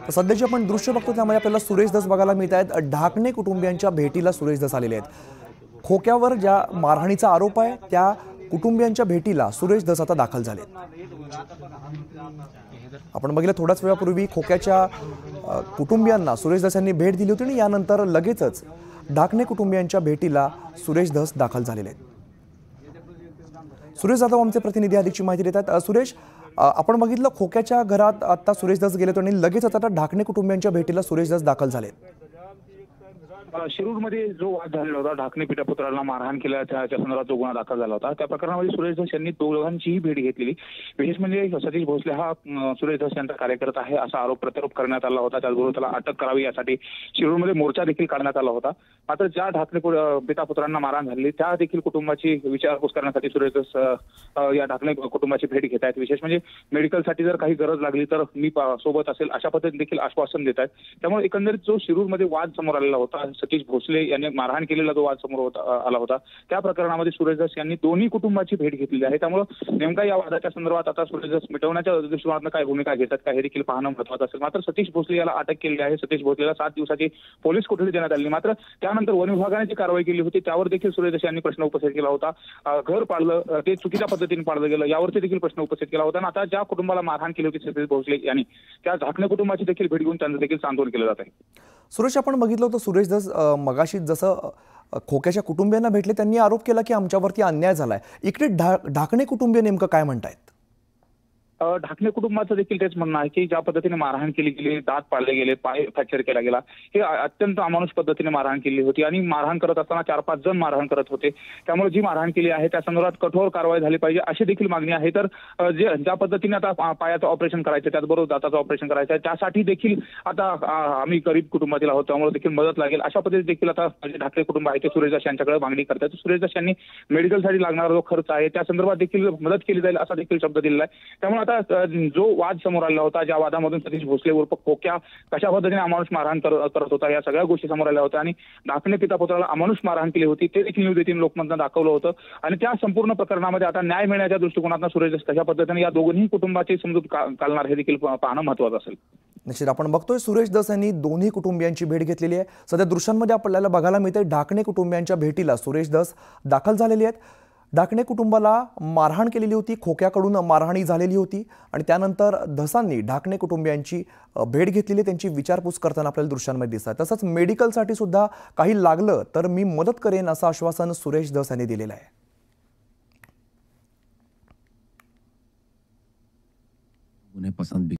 सध्याचे आपण दृश्य बघतो त्यामध्ये आपल्याला सुरेश धस बघायला मिळत आहेत। ढाकणे कुटुंबियांच्या भेटीला सुरेश धस आलेले आहेत। खोक्यावर ज्या मारहाणीचा आरोप आहे त्या कुटुंबियांच्या भेटीला सुरेश धस आता दाखल झाले। आपण बघितलं थोड्याच वेळापूर्वी खोक्याच्या कुटुंबियांना सुरेश धस यांनी भेट दिली होती आणि यानंतर लगेचच ढाकणे कुटुंबियांच्या भेटीला सुरेश धस दाखल झालेले आहेत। सुरेश जाधव आमचे प्रतिनिधी अधिकची माहिती देतात। सुरेश, आपण बघितलं खोक्याच्या घरात आता सुरेश धस गेले आणि लगेचच आता ढाकणे कुटुंबियांच्या भेटीला सुरेश धस दाखल झाले। शिरूरमध्ये जो वाद झालेला होता, ढाकणे पितापुत्राला मारहाण केल्याच्या संदर्भात जो गुन्हा दाखल झाला होता, त्या प्रकरणामध्ये सुरेश धस यांनी दोघांचीही भेट घेतलेली। विशेष म्हणजे सतीश भोसले हा सुरेश धस यांचा कार्यकर्ता आहे असा आरोप प्रत्यारोप करण्यात आला होता। त्याचबरोबर त्याला अटक करावी यासाठी शिरूरमध्ये मोर्चा देखील काढण्यात आला होता। मात्र ज्या ढाकणे पितापुत्रांना मारहाण झाली त्या देखील कुटुंबाची विचारपूस करण्यासाठी सुरेश धस या ढाकणे कुटुंबाची भेट घेत आहेत। विशेष म्हणजे मेडिकलसाठी जर काही गरज लागली तर मी सोबत असेल अशा पद्धतीने देखील आश्वासन देत आहेत। त्यामुळे एकंदरीत जो शिरूरमध्ये वाद समोर आलेला होता, सतीश भोसले यांनी मारहाण केलेला जो वाद समोर आला होता, त्या प्रकरणामध्ये सुरेश धस यांनी दोन्ही कुटुंबाची भेट घेतलेली आहे। त्यामुळे नेमका या वादाच्या संदर्भात आता सुरेश धस मिटवण्याच्या दृष्टिकोनातून काय भूमिका घेतात का हे देखील पाहणं महत्त्वाचं असेल। मात्र सतीश भोसले याला अटक केली आहे। सतीश भोसलेला 7 दिवसाची पोलीस कोठडी देण्यात आली। मात्र त्यानंतर वन विभागाने जी कारवाई केली होती त्यावर देखील सुरेश धस यांनी प्रश्न उपस्थित केला होता। घर पाडलं ते चुकीच्या पद्धतीने पाडलं गेलं यावरती देखील प्रश्न उपस्थित केला होता। आणि आता ज्या कुटुंबाला मारहाण केली होती सतीश भोसले यांनी त्या ढाकणे कुटुंबाची देखील भेट घेऊन त्यांचं देखील सांत्वन केलं जात आहे। सुरेश, आपण बघितलं होतं सुरेश धस मगाशी जसं खोक्याच्या कुटुंबियांना भेटले त्यांनी आरोप केला की आमच्यावरती अन्याय झालाय। इकडे ढाकणे कुटुंबीय नेमकं काय म्हणतायत? ढाकणे कुटुंबाचं देखील तेच म्हणणं आहे की ज्या पद्धतीने मारहाण केली गेली, दात पाडले गेले, पाय फ्रॅक्चर केला गेला, हे अत्यंत अमानुष पद्धतीने मारहाण केली होती आणि मारहाण करत असताना 4-5 जण मारहाण करत होते। त्यामुळे जी मारहाण केली आहे त्या संदर्भात कठोर कारवाई झाली पाहिजे अशी देखील मागणी आहे। तर ज्या पद्धतीने आता पायाचं ऑपरेशन करायचं, त्याचबरोबर दाताचं ऑपरेशन करायचं आहे, त्यासाठी देखील आता आम्ही गरीब कुटुंबातील आहोत त्यामुळे देखील मदत लागेल अशा पद्धतीने देखील आता जे ढाकणे कुटुंब आहे ते सुरेश धस यांच्याकडे मागणी करतात। सुरेश धस यांनी मेडिकलसाठी लागणारा जो खर्च आहे त्या संदर्भात देखील मदत केली जाईल असा देखील शब्द दिलेला आहे। त्यामुळे आता जो वाद समोर आला होता, ज्या वादामधून सतीश भोसले उर्फ खोक्या कशा पद्धतीने अमानुष मारहाण करत होता या सगळ्या गोष्टी समोर आल्या होत्या आणि ढाकणे पितापुत्राला अमानुष मारहाण केली होती ते देखील न्यूज 18 लोकमतनं दाखवलं होतं। आणि त्या संपूर्ण प्रकरणामध्ये आता न्याय मिळण्याच्या दृष्टिकोनातून सुरेश धस कशा पद्धतीने या दोघांही कुटुंबाची समजूत काढणार हे देखील पाहणं महत्त्वाचं असेल। निश्चित आपण बघतोय सुरेश धस यांनी दोन्ही कुटुंबियांची भेट घेतलेली आहे। सध्या दृश्यांमध्ये आपल्याला बघायला मिळते ढाकणे कुटुंबियांच्या भेटीला सुरेश धस दाखल झालेले आहेत। ढाकणे कुटुंबाला मारहाण केलेली होती, खोक्याकडून मारहाणी झालेली होती आणि त्यानंतर धसांनी ढाकणे कुटुंबियांची भेट घेतलेली, त्यांची विचारपूस करताना आपल्याला दृश्यांमध्ये दिसतात। तसंच मेडिकलसाठी सुद्धा काही लागलं तर मी मदत करेन असं आश्वासन सुरेश धस यांनी दिलेलं आहे।